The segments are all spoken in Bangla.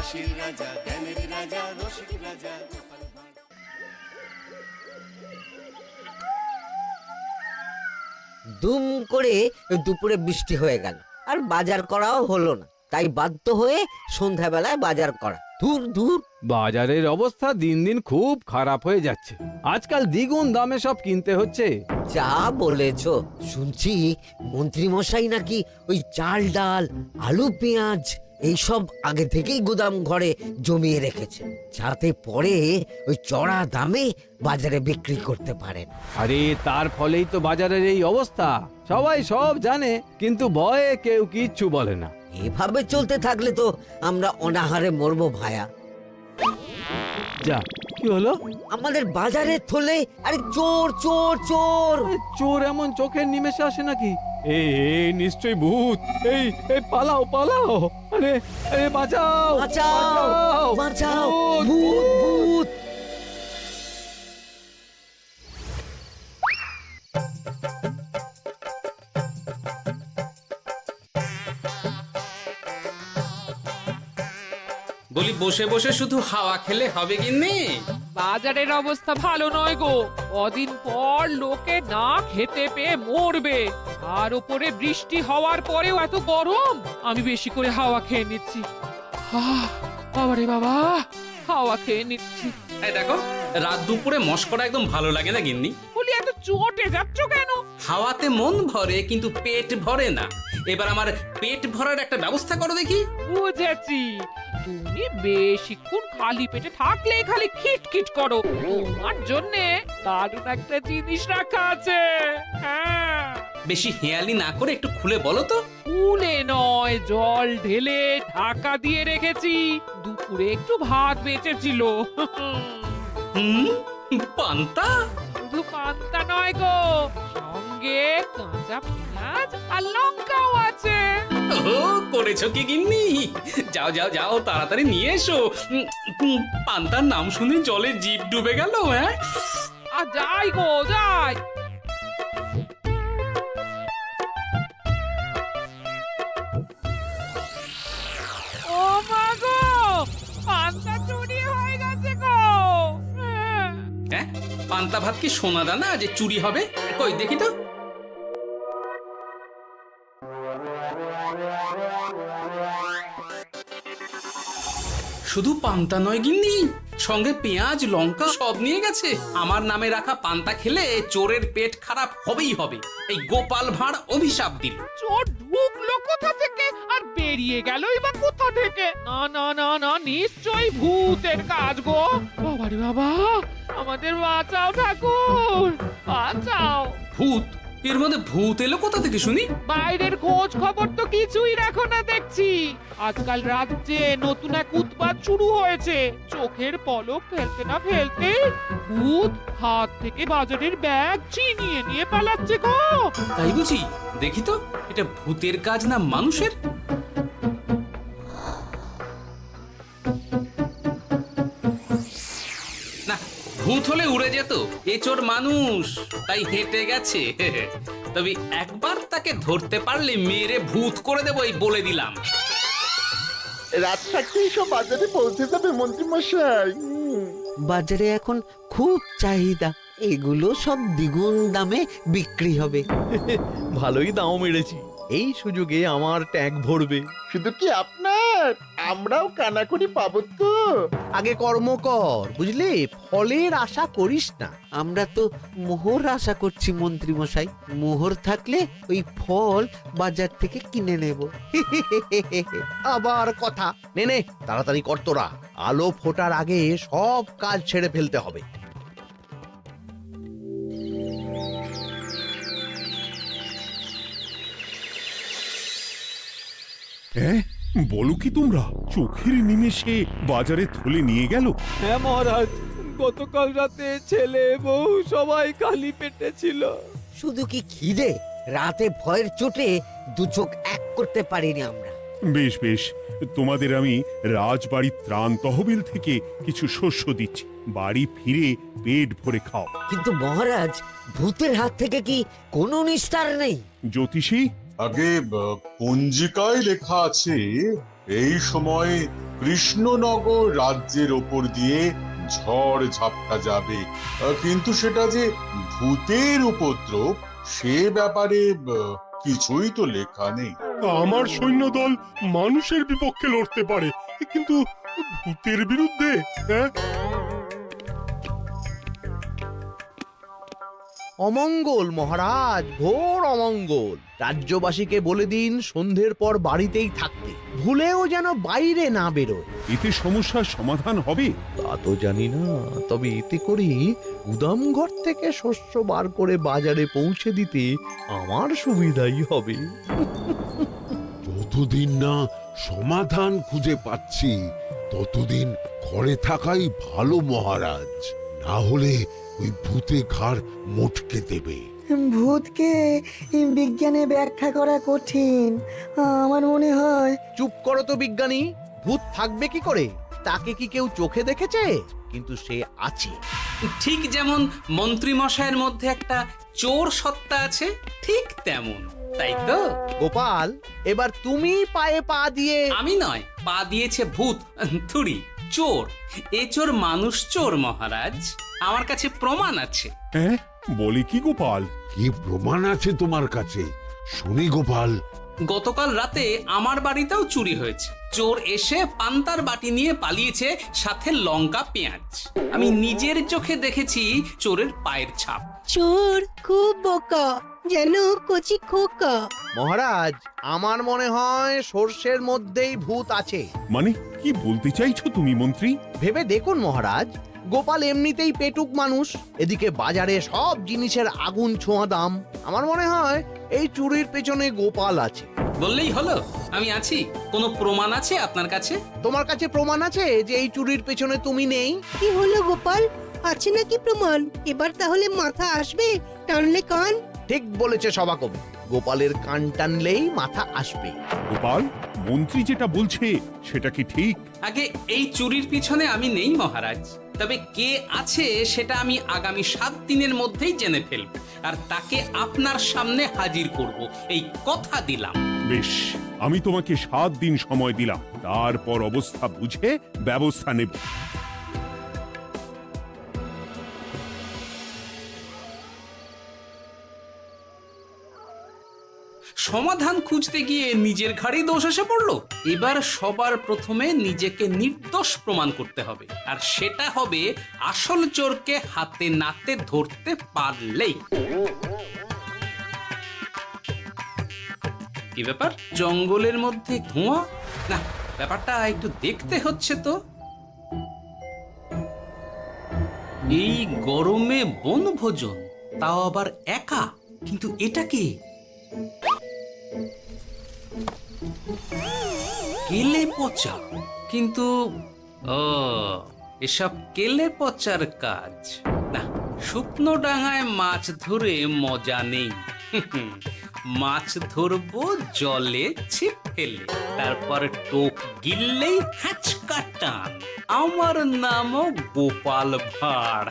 হাসির রাজা, জ্ঞানের রাজা, রসিক রাজা। দুম করে দুপুরে বৃষ্টি হয়ে গেল, আর বাজার করাও হলো না। তাই বাধ্য হয়ে সন্ধ্যাবেলায় বাজার করা। দূর দূর। বাজারের অবস্থা দিন দিন খুব খারাপ হয়ে যাচ্ছে। আজকাল দ্বিগুণ দামে সব কিনতে হচ্ছে। যা বলেছ। শুনছি মন্ত্রী মশাই নাকি ওই চাল ডাল আলু পেঁয়াজ এইসব আগে থেকেই গুদাম ঘরে জমিয়ে রেখেছে, যাতে পরে ওই চড়া দামে বাজারে বিক্রি করতে পারেন। আরে তার ফলেই তো বাজারের এই অবস্থা। সবাই সব জানে, কিন্তু ভয়ে কেউ কিচ্ছু বলে না। এভাবে চলতে থাকলে তো আমরা অনাহারে মরবো ভায়া। যা, কি হলো? আমাদের বাজারে থলে আরে চোর চোর চোর। চোর এমন চোখের নিমেষে আসে নাকি? এই নিশ্চয়ই ভূত। এই পালাও পালাও। আরে আরে বাঁচাও বাঁচাও বাঁচাও, ভূত ভূত। বলি বসে বসে শুধু হাওয়া খেলে হবে গিন্নি? বাজারের অবস্থা ভালো নয় গো। কদিন পর লোকে না খেতে পেয়ে মরবে, আর উপরে বৃষ্টি হওয়ার পরেও এত গরম। আমি বেশি করে হাওয়া খেয়ে নিচ্ছি। বাবারে বাবা, হাওয়া খেয়ে নিচ্ছি। এই দেখো, রাত দুপুরে মস্করা একদম ভালো লাগে না গিন্নি। বলি এত চটে যাচ্ছ কেন? হাওয়াতে মন ভরে কিন্তু পেট ভরে না। এবার আমার পেট ভরার একটা ব্যবস্থা করো দেখি। বুঝেছি, তুমি বেশিক্ষণ খালি পেটে থাকলে খালি খিটখিট করো। তোমার জন্যে দারুণ একটা জিনিস রাখা আছে। হ্যাঁ, বেশি হেয়ালি না করে একটু খুলে বলো তো। ফুলে নয়, জল ঢেলে ঢাকা দিয়ে রেখেছি। দুপুরে একটু ভাত বেঁচেছিল। হুম, পান্তা? শুধু পান্তা নয় গো, সঙ্গে কাঁচা পেঁয়াজ আর লঙ্কাও আছে। ও, করেছো কি গিন্নি? যাও যাও যাও, তাড়াতাড়ি নিয়ে এসো। পান্তার নাম শুনে জলে জিভ ডুবে গেল। হ্যাঁ, আর যাই গো যাই। ও মা গো, পান্তা চুরি হয়ে গেছে গো। হ্যাঁ, পান্তা ভাত কি সোনা দানা যে চুরি হবে? কই দেখি তো। শুধু পান্তা নয় গিন্নি, সঙ্গে পেঁয়াজ লঙ্কা সব নিয়ে গেছে। আমার নামে রাখা পান্তা খেলে চোরের পেট খারাপ হবেই হবে। এই গোপাল ভাঁড় অভিশাপ দিল। চোর ঢুকলো কোথা থেকে আর বেরিয়ে গেলই বা কোথা থেকে? না না না না, নিশ্চয়ই ভূতের কাজ গো। বাবারে বাবা, আমাদের বাঁচাও ঠাকুর, বাঁচাও। ভূত? এর মধ্যে ভূত এলো কোথা থেকে শুনি? বাইরের খোঁজ খবর তো কিছুই রাখো না দেখছি। আজকাল রাজ্যে নতুন এক উৎপাত শুরু হয়েছে। চোখের পলক ফেলতে না ফেলতে ভূত হাত থেকে বাজারের ব্যাগ ছিনিয়ে নিয়ে পালাচ্ছে গো। তাই বুঝি? দেখি তো, এটা ভূতের কাজ না মানুষের? না, ভূত হলে উড়ে যেত। এ চোর মানুষ, তাই হেঁটে গেছে। তবে একবার তাকে ধরতে পারলে মেরে ভূত করে দেবো, এই বলে দিলাম। রাত থাকতেই সব বাজারে পৌঁছে যাবে মন্ত্রী মশাই। বাজারে এখন খুব চাহিদা, এগুলো সব দ্বিগুণ দামে বিক্রি হবে। ভালোই দাম মেরেছি, এই সুযোগে আমার ট্যাঙ্ক ভরবে। শুধু কি আপনার, আমরাও কানাকড়ি পাবো তো। আগে কর্ম কর, বুঝলে, ফলের আশা করিস না। আমরা তো মোহর আশা করছি মন্ত্রী মশাই। মোহর থাকলে ওই ফল বাজার থেকে কিনে নেব। আবার কথা, নে নে তাড়াতাড়ি কর তোরা, আলো ফোটার আগে সব কাজ ছেড়ে ফেলতে হবে। হ্যাঁ, বলো কি তোমরা? চোখের নিমেষে বাজারে থলে নিয়ে গেল? হ্যাঁ মহারাজ, গতকাল রাতে ছেলে বউ সবাই খালি পেটে ছিল। শুধু কি খিদে, রাতে ভয়ের চোটে দু চোখ এক করতে পারিনি আমরা। বেশ বেশ, তোমাদের আমি রাজবাড়ির ত্রাণ তহবিল থেকে কিছু শস্য দিচ্ছি। বাড়ি ফিরে পেট ভরে খাও। কিন্তু মহারাজ, ভূতের হাত থেকে কি কোনো নিস্তার নেই? জ্যোতিষী, আগে পঞ্জিকায় লেখা আছে এই সময়ে কৃষ্ণনগর রাজ্যের ওপর দিয়ে ঝড় ঝাপটা যাবে, কিন্তু সেটা যে ভূতের উপদ্রব সে ব্যাপারে কিছুই তো লেখা নেই। আমার সৈন্যদল মানুষের বিপক্ষে লড়তে পারে, কিন্তু ভূতের বিরুদ্ধে? হ্যাঁ, অমঙ্গল মহারাজ, ঘোর অমঙ্গল। রাজ্যবাসীকে বলে দিন সন্ধ্যের পর বাড়িতেই থাকতে, ভুলেও যেন বাইরে না বেরোয়। এতে সমস্যার সমাধান হবে? তা তো জানি না, তবে এতে করে গুদামঘর থেকে শস্য বার করে বাজারে পৌঁছে দিতে আমার সুবিধাই হবে। যতদিন না সমাধান খুঁজে পাচ্ছি ততদিন ঘরে থাকাই ভালো মহারাজ, না হলে ওই ভূতে ঘাড় মোটকে দেবে। ভূতকে বিজ্ঞানে ব্যাখ্যা করা কঠিন, আমার মনে হয়। চুপ করো তো বিজ্ঞানী, ভূত থাকবে কি করে? তাকে কি কেউ চোখে দেখেছে? কিন্তু সে আছে। ঠিক যেমন মন্ত্রী মশাইয়ের মধ্যে একটা চোর সত্তা আছে, ঠিক তেমন, তাই তো? গোপাল, এবার তুমি পায়ে পা দিয়ে। আমি নয়, পা দিয়েছে ভূত, থুড়ি চোর। এ চোর মানুষ চোর মহারাজ, আমার কাছে প্রমাণ আছে। হ্যাঁ, বলে কি গোপাল? কি প্রমাণ আছে তোমার কাছে? শুনি গোপাল। গতকাল রাতে আমার বাড়িতেও চুরি হয়েছে। চোর এসে পান্তার বাটি নিয়ে পালিয়েছে, সাথে লঙ্কা পেঁয়াজ। আমি নিজের চোখে দেখেছি চোরের পায়ের ছাপ। চোর খুব বোকা, যেন কচি খোকা। মহারাজ, আমার মনে হয় সর্ষের মধ্যেই ভূত আছে। মানে কি বলতে চাইছো তুমি মন্ত্রী? ভেবে দেখুন মহারাজ, গোপাল এমনিতেই পেটুক মানুষ, এদিকে বাজারে সব জিনিসের আগুন ছোঁয়া দাম। আমার মনে হয় এই চুরির পেছনে গোপাল আছে। বললেই হলো আমি আছি। কোনো প্রমাণ আছে আপনার কাছে? তোমার কাছে প্রমাণ আছে যে এই চুরির পেছনে তুমি নেই? কি হলো গোপাল, আছে নাকি প্রমাণ? এবার তাহলে মাথা আসবে, টানলে কান। ঠিক বলেছে সভাকবি, গোপালের কান টানলেই মাথা আসবে। গোপাল, মন্ত্রী যেটা বলছে সেটা কি ঠিক? আগে এই চুরির পিছনে আমি নেই মহারাজ, তবে কে আছে সেটা আমি আগামী 7 দিনের মধ্যেই জেনে ফেলব, আর তাকে আপনার সামনে হাজির করব, এই কথা দিলাম। বেশ, আমি তোমাকে 7 দিন সময় দিলাম, তারপর অবস্থা বুঝে ব্যবস্থা নেব। সমাধান খুঁজতে গিয়ে নিজের ঘাড়েই দোষ এসে পড়লো। এবার সবার প্রথমে নিজেকে নির্দোষ প্রমাণ করতে হবে, আর সেটা হবে আসল চোরকে হাতে নাতে ধরতে পারলেই। কি ব্যাপার, জঙ্গলের মধ্যে ধোঁয়া? না, ব্যাপারটা একটু দেখতে হচ্ছে তো। এই গরমে বনভোজন, তাও আবার একা, কিন্তু এটা কি? কেলে পচা, কিন্তু এসব কেলে পচার কাজ না। শুকনো ডাঙায় মাছ ধরে মজা নেই। মাছ ধরবো জলে ছিপ ফেলে, তারপর টোপ গিললেই হ্যাঁচকা টান। আমার নামও গোপাল ভাঁড়।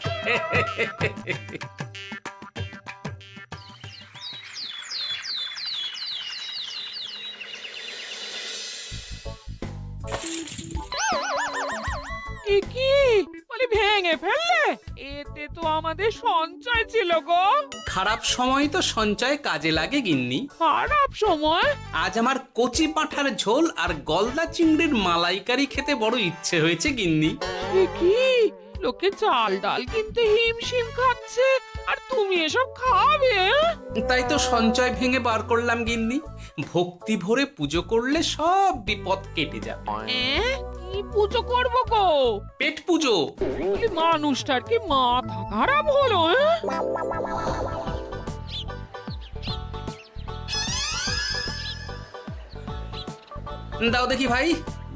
কি বলি, ভেঙে ফেললে? এতে তো আমাদের সঞ্চয় ছিল গো। খারাপ সময় তো সঞ্চয় কাজে লাগে গিন্নি। খারাপ সময়? আজ আমার কচি পাঁঠার ঝোল আর গলদা চিংড়ির মালাইকারি খেতে বড় ইচ্ছে হয়েছে গিন্নি। কি লোকে চাল ডাল কিনতে হিমশিম খাচ্ছে, আর তুমি এসব খাবে? তাই তো সঞ্চয় ভেঙে বার করলাম গিন্নি। ভক্তি ভরে পুজো করলে সব বিপদ কেটে যাবে। কি পুজো করবো গো? পেট পুজো। মানুষটার কি মাথা খারাপ হলো? দাও দেখি ভাই।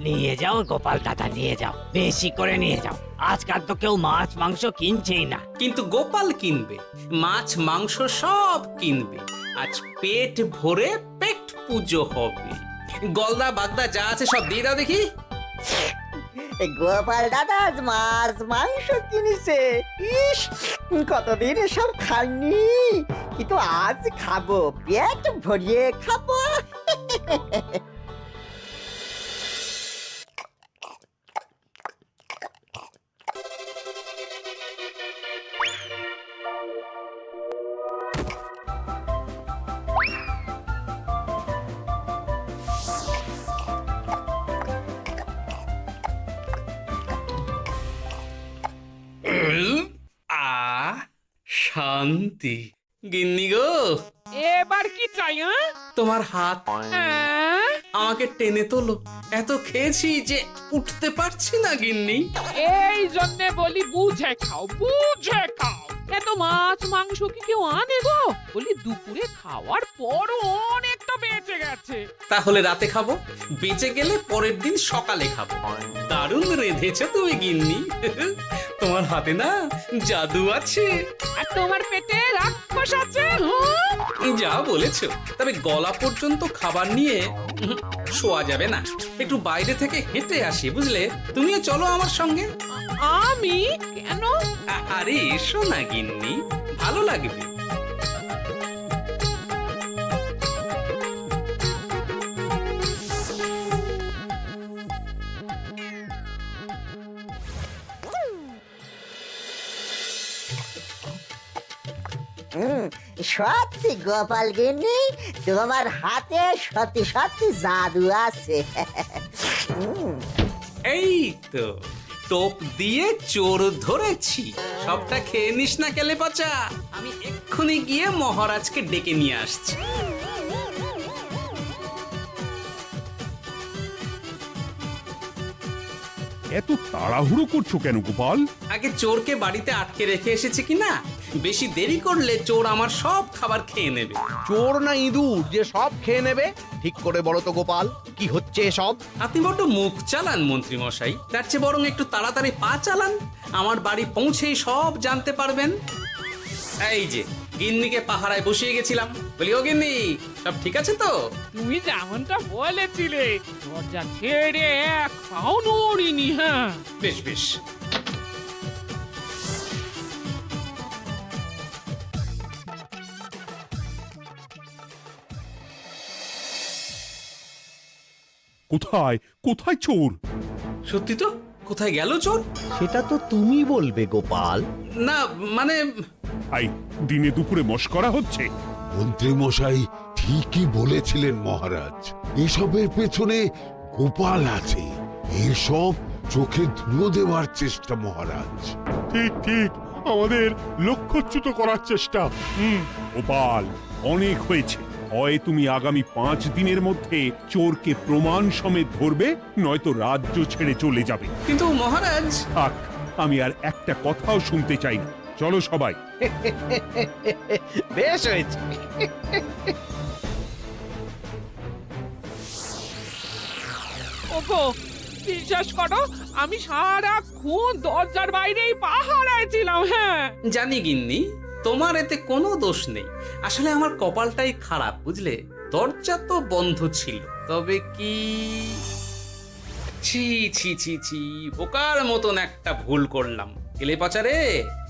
নিয়ে যাও গোপাল দাদা, নিয়ে যাও, বেশি করে নিয়ে যাও। আজকাল তো কেউ মাছ মাংস কিনছেই না। কিন্তু গোপাল কিনবে, মাছ মাংস সব কিনবে। আজ পেট ভরে পেট পুজো হবে। গলদা বাগদা যা আছে সব দিয়ে দাও দেখি। গোপাল দাদা আজ মাছ মাংস কিনেছে। ইস, কতদিন এসব খাইনি, কিন্তু আজ খাবো, পেট ভরিয়ে খাবো। শান্তি। গিন্নি গো, এবার কি চাই? তোমার হাত হ্যাঁ? আমাকে টেনে তোলো। এত খেয়েছি যে উঠতে পারছি না গিন্নি। এই জন্যে বলি বুঝে খাও, বুঝে খাও। এত মাছ মাংস কি কেউ আনে গো? বলি দুপুরে খাওয়ার পরও অনেকটা বেঁচে গেছে। তাহলে রাতে খাবো, বেঁচে গেলে পরের দিন সকালে খাবো। দারুণ রেঁধেছো তুমি গিন্নি। তোমার হাতে না জাদু আছে। আর তোমার পেটে রাক্ষস আছে। যা বলেছো, তবে গলা পর্যন্ত খাবার নিয়ে শোয়া যাবে না। একটু বাইরে থেকে হেঁটে আসি, বুঝলে? তুমিও চলো আমার সঙ্গে। আমি কেন? আরে এসো না গিন্নি, ভালো লাগবে। সত্যি গোপাল গিন্নি, তোমার হাতে সত্যি সত্যি জাদু আছে। এই তো টোপ দিয়ে চোর ধরেছি। সবটা খেয়ে নিস না কেলে পচা। আমি এক্ষুনি গিয়ে মহারাজকে ডেকে নিয়ে আসছি। এত তাড়াহুড়ো করছো কেন গোপাল? আগে চোরকে বাড়িতে আটকে রেখে এসেছি কিনা, বেশি দেরি করলে চোর আমার সব খাবার খেয়ে নেবে। চোর না ইঁদুর যে সব খেয়ে নেবে? ঠিক করে বলো তো গোপাল, কি হচ্ছে এসব? আপনি বড্ড মুখ চালান মন্ত্রী মশাই, তার চেয়ে বরং একটু তাড়াতাড়ি পা চালান। আমার বাড়ি পৌঁছেই সব জানতে পারবেন। এই যে গিন্নিকে পাহারায় বসিয়ে গেছিলাম, বলি ও গিন্নি, সব ঠিক আছে তো? তুমি যেমনটা বলেছিলে, দরজা ছেড়ে এক পাও নড়িনি। হ্যাঁ, বেশ বেশ। কোথায় কোথায় চোর? সত্যি তো, কোথায় গেল চোর? সেটা তো তুমি বলবে গোপাল। না মানে আই দিনে দুপুরে মশকরা হচ্ছে। মন্ত্রী মশাই ঠিকই বলেছিলেন মহারাজ, এসবের পেছনে গোপাল আছে। এসব চোখে ধুলো দেওয়ার চেষ্টা মহারাজ। ঠিক ঠিক, আমাদের লক্ষ্যচ্যুত করার চেষ্টা। গোপাল, অনেক হয়েছে। হয় তুমি আগামী 5 দিনের মধ্যে চোরকে প্রমাণ সমেত ধরবে, নয়তো রাজ্য ছেড়ে চলে যাবে। কিন্তু মহারাজ। থাক, আমি আর একটা কথাও শুনতে চাই না। চলো সবাই। বেশ হয়েছে। ওগো, বিশ্বাস করো, আমি সারাক্ষণ দরজার বাইরেই পাহারায় ছিলাম। হ্যাঁ, জানি গিন্নি, তোমার এতে কোনো দোষ নেই। আসলে আমার কপালটাই খারাপ, বুঝলে? দরজা তো বন্ধ ছিল, তবে কি ছি ছি ছি ছি, বোকার মতন একটা ভুল করলাম। কেলে পাচারে,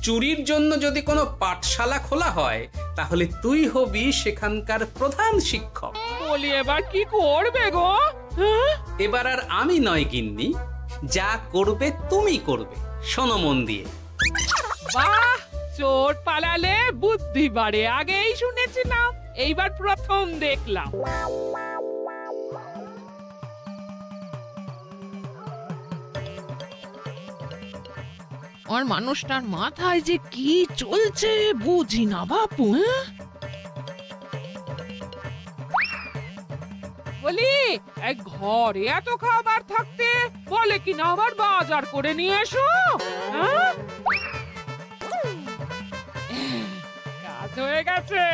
চুরির জন্য যদি কোনো পাঠশালা খোলা হয়, তাহলে তুই হবি সেখানকার প্রধান শিক্ষক। বলি এবার কি করবে গো? হ্যাঁ? এবার আর আমি নয় গিন্নি, যা করবে তুমি করবে। শোনো মন দিয়ে। বাহ, চোর পালালে বুদ্ধি বাড়ে, আগেই শুনেছিলাম, এইবার প্রথম দেখলাম। আর মানুষটার মাথায় যে কি চলছে বুঝি না বাপু। বলি, এক ঘরে এত খাবার থাকতে বলে কিনা আবার বাজার করে নিয়ে এসো। হ্যাঁ, কাজ হয়ে গেছে,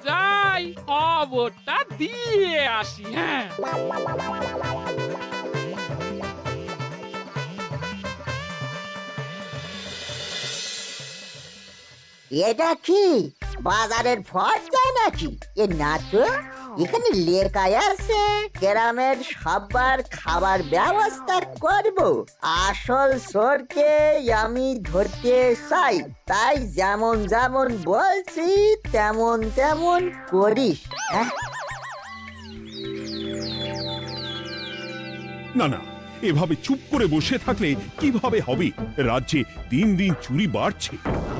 যাই খবরটা দিয়ে আসি। হ্যাঁ, এটা কি বাজারের ফর্দা নাকি? এ না তো, এখানে লেখা আছে গ্রামের সবার খাবার ব্যবস্থা করব। আসল চোরকে আমি ধরতে চাই, তাই যেমন যেমন বলছি তেমন তেমন করিস। হ্যাঁ, না না, এভাবে চুপ করে বসে থাকলে কিভাবে হবে? রাজ্যে দিন দিন চুরি বাড়ছে।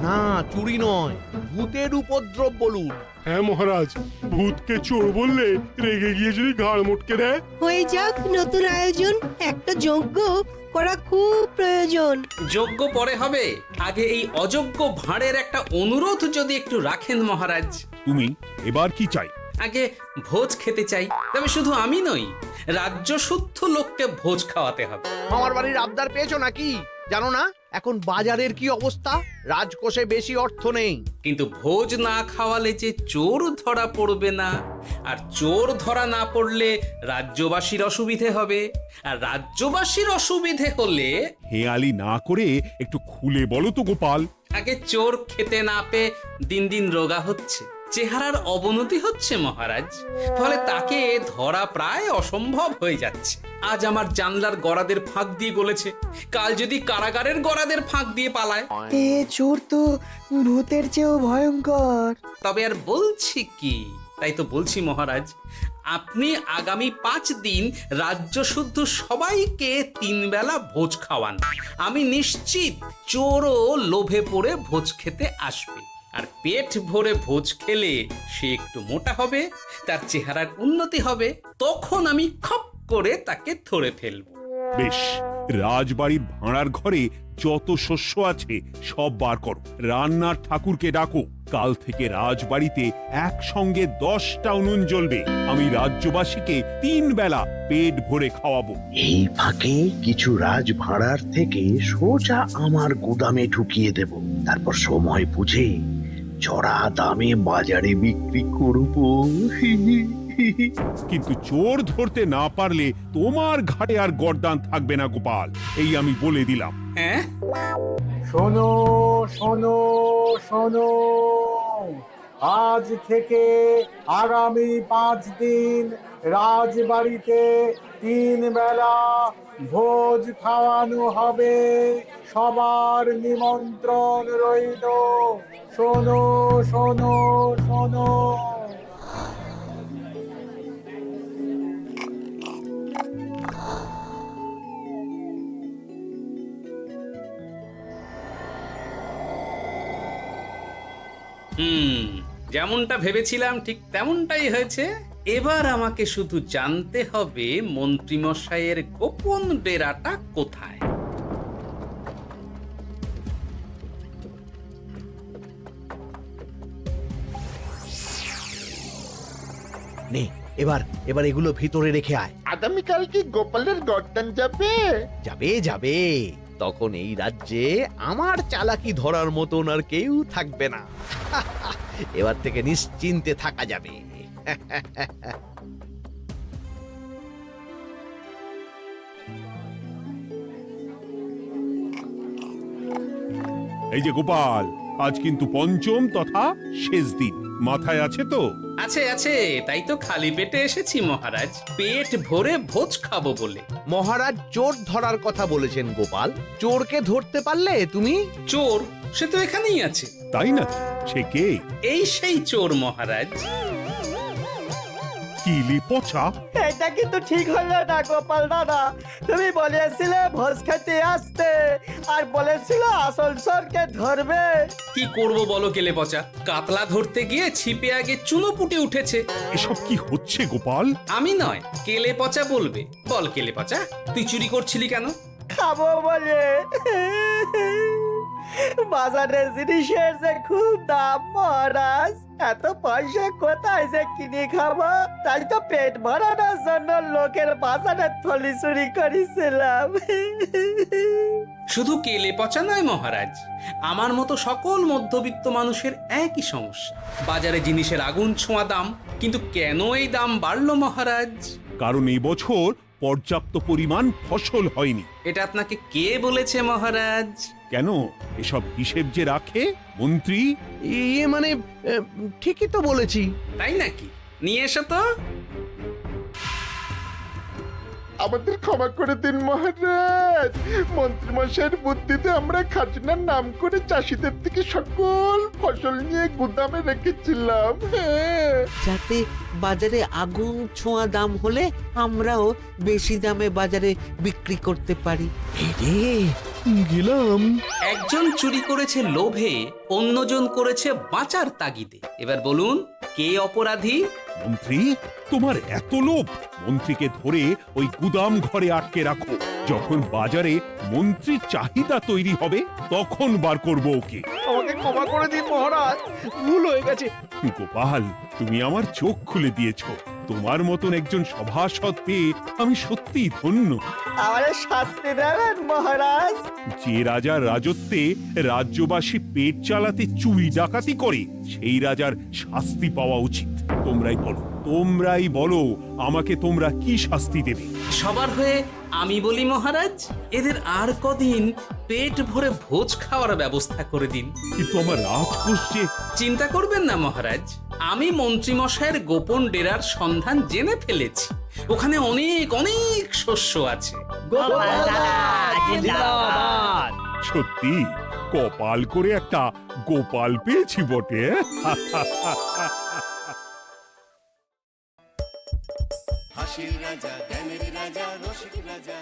না চুরি নয়, ভূতের উপদ্রব বলুন। হ্যাঁ মহারাজ, ভূতকে চোর বললে রেগে গিয়ে যদি ঘাড় মোটকে দেয়। হয়ে যাক নতুন আয়োজন, একটা যজ্ঞ করা খুব প্রয়োজন। যোগ্য পরে হবে, আগে এই অযোগ্য ভাঁড়ের একটা অনুরোধ যদি একটু রাখেন মহারাজ। তুমি এবার কি চাই? আগে ভোজ খেতে চাই, তবে শুধু আমি নই, রাজ্য শুদ্ধ লোককে ভোজ খাওয়াতে হবে। আমার বাড়ির আবদার পেয়েছো নাকি? জানো না এখন বাজারের কি অবস্থা? রাজকোষে বেশি অর্থ নেই। কিন্তু ভোজ না খাওয়ালে যে চোর ধরা পড়বে না, আর চোর ধরা না পড়লে রাজ্যবাসীর অসুবিধে হবে, আর রাজ্যবাসীর অসুবিধে হলে হেয়ালি না করে একটু খুলে বলো তো গোপাল। আগে চোর খেতে না পেয়ে দিন দিন রোগা হচ্ছে, চেহারার অবনতি হচ্ছে মহারাজ, ফলে তাকে ধরা প্রায় অসম্ভব হয়ে যাচ্ছে। আজ আমার জানলার গড়াদের ফাঁক দিয়ে গলেছে, কাল যদি কারাগারের গড়াদের ফাঁক দিয়ে পালায়। এ চোর তো ভূতের চেয়েও ভয়ঙ্কর। তবে আর বলছি কি, তাই তো বলছি মহারাজ, আপনি আগামী 5 দিন রাজ্য শুদ্ধ সবাইকে 3 বেলা ভোজ খাওয়ান। আমি নিশ্চিত চোরও লোভে পড়ে ভোজ খেতে আসবে, আর পেট ভরে ভোজ খেলে সে একটু মোটা হবে, তার চেহারার উন্নতি হবে, তখন আমি খপ করে তাকে ধরে ফেলব। বেশ, রাজবাড়ির ভাঁড়ার ঘরে যত শস্য আছে সব বার করো, রান্নার ঠাকুরকে ডাকো। কাল থেকে রাজবাড়িতে একসঙ্গে 10টা উনুন জ্বলবে। আমি রাজ্যবাসীকে 3 বেলা পেট ভরে খাওয়াবো। এই ফাঁকে কিছু রাজ ভাড়ার থেকে সোজা আমার গুদামে ঢুকিয়ে দেব, তারপর সময় বুঝে চড়া দামে বাজারে বিক্রি করব। কিন্তু চোর ধরতে না পারলে তোমার ঘাটে আর গর্দান থাকবে না গোপাল, এই আমি বলে দিলাম। হ্যাঁ, শোনো শোনো শোনো, আজ থেকে আগামী 5 দিন রাজবাড়িতে 3 বেলা ভোজ খাওয়ানো হবে, সবার নিমন্ত্রণ রইল। শোনো শোনো শোনো। যেমনটা ভেবেছিলাম ঠিক তেমনটাই হয়েছে। এবার আমাকে শুধু জানতে হবে মন্ত্রীমশাইয়ের গোপন ডেরাটা কোথায়। নে এবার এবার এগুলো ভিতরে রেখে আয়। আগামীকাল কি গোপালের গর্দান যাবে? যাবে যাবে, তখন এই রাজ্যে আমার চালাকি ধরার মতন আর কেউ থাকবে না। এবার থেকে নিশ্চিন্তে থাকা যাবে। এই যে গোপাল, আজ কিন্তু পঞ্চম তথা শেষ দিন, মাথায় আছে তো? আছে আছে, তাই তো খালি পেটে এসেছি মহারাজ, পেট ভরে ভোজ খাবো বলে। মহারাজ চোর ধরার কথা বলেছেন গোপাল, চোরকে ধরতে পারলে তুমি? চোর সে তো এখানেই আছে। তাই নাকি? সে কে? এই সেই চোর মহারাজ। কিলি পচা, এটা কিন্তু ঠিক হলো না গোপাল দাদা। তুমি বলেছিলে ভোজ খেতে আসতে, আর বলেছিলে আসল চোরকে ধরবে। কি করব বলো কেলে পচা, কাতলা ধরতে গিয়ে ছিপে আগে চুনো পুটে উঠেছে। এসব কি হচ্ছে গোপাল? আমি নয়, কেলে পচা বলবে। বল কেলে পচা, তুই চুরি করছিলি কেন? খাবো বলে। বাজারের জিনিসের যে খুব দাম মহারাজ, এত পয়সা কোথায় যে কিনে খাবো, তাই তো পেট ভরানোর জন্য লোকের বাজারের থলি চুরি করেছিলাম। শুধু কেলে পচা নয় মহারাজ, আমার মতো সকল মধ্যবিত্ত মানুষের একই সমস্যা। বাজারে জিনিসের আগুন ছোঁয়া দাম, কিন্তু কেন এই দাম বাড়লো মহারাজ? কারণ এই বছর পর্যাপ্ত পরিমাণ ফসল হয়নি। এটা আপনাকে কে বলেছে মহারাজ? কেন, এসব হিসেব যে রাখে মন্ত্রী। ইয়ে মানে ঠিকই তো বলেছি। তাই নাকি? নিয়ে এসো তো। আমাদের ক্ষমা করে দিন মহারাজ, মন্ত্রীমশাইয়ের বুদ্ধিতে আমরা খাজনার নাম করে চাষিদের থেকে সকল ফসল নিয়ে গুদামে রেখেছিলাম। যাতে বাজারে আগুন ছোঁয়া দাম হলে আমরাও বেশি দামে বাজারে বিক্রি করতে পারি। রে গেলাম। একজন চুরি করেছে লোভে, অন্যজন করেছে বাঁচার তাগিদে। এবার বলুন কে অপরাধী? মন্ত্রী, তোমার এত লোভ! মন্ত্রীকে ধরে ওই গুদাম ঘরে আটকে রাখো। যখন বাজারে মন্ত্রীর চাহিদা তৈরি হবে তখন বার করব ওকে। আমাকে ক্ষমা করে দিন মহারাজ, ভুল হয়ে গেছে। গোপাল, তুমি আমার চোখ খুলে দিয়েছ। তোমার মতন একজন সভাসদ পেয়ে আমি সত্যিই ধন্য। আমারে শাস্তি দেবেন মহারাজ? যে রাজার রাজত্বে রাজ্যবাসী পেট চালাতে চুরি ডাকাতি করে সেই রাজার শাস্তি পাওয়া উচিত। তোমরাই বলো আমাকে তোমরা কি শাস্তি দেবে? সবার হয়ে আমি বলি মহারাজ, এদের আর কদিন পেট ভরে ভোজ খাওয়ার ব্যবস্থা করে দিন। কিন্তু আমার রাজকোষ যে... চিন্তা করবেন না মহারাজ, আমি মন্ত্রীমশাইয়ের গোপন ডেরার সন্ধান জেনে ফেলেছি। ওখানে অনেক অনেক শস্য আছে। সত্যি কপাল করে একটা গোপাল পেয়েছি বটে। হাসির রাজা জ্ঞানের রাজা রসিক রাজা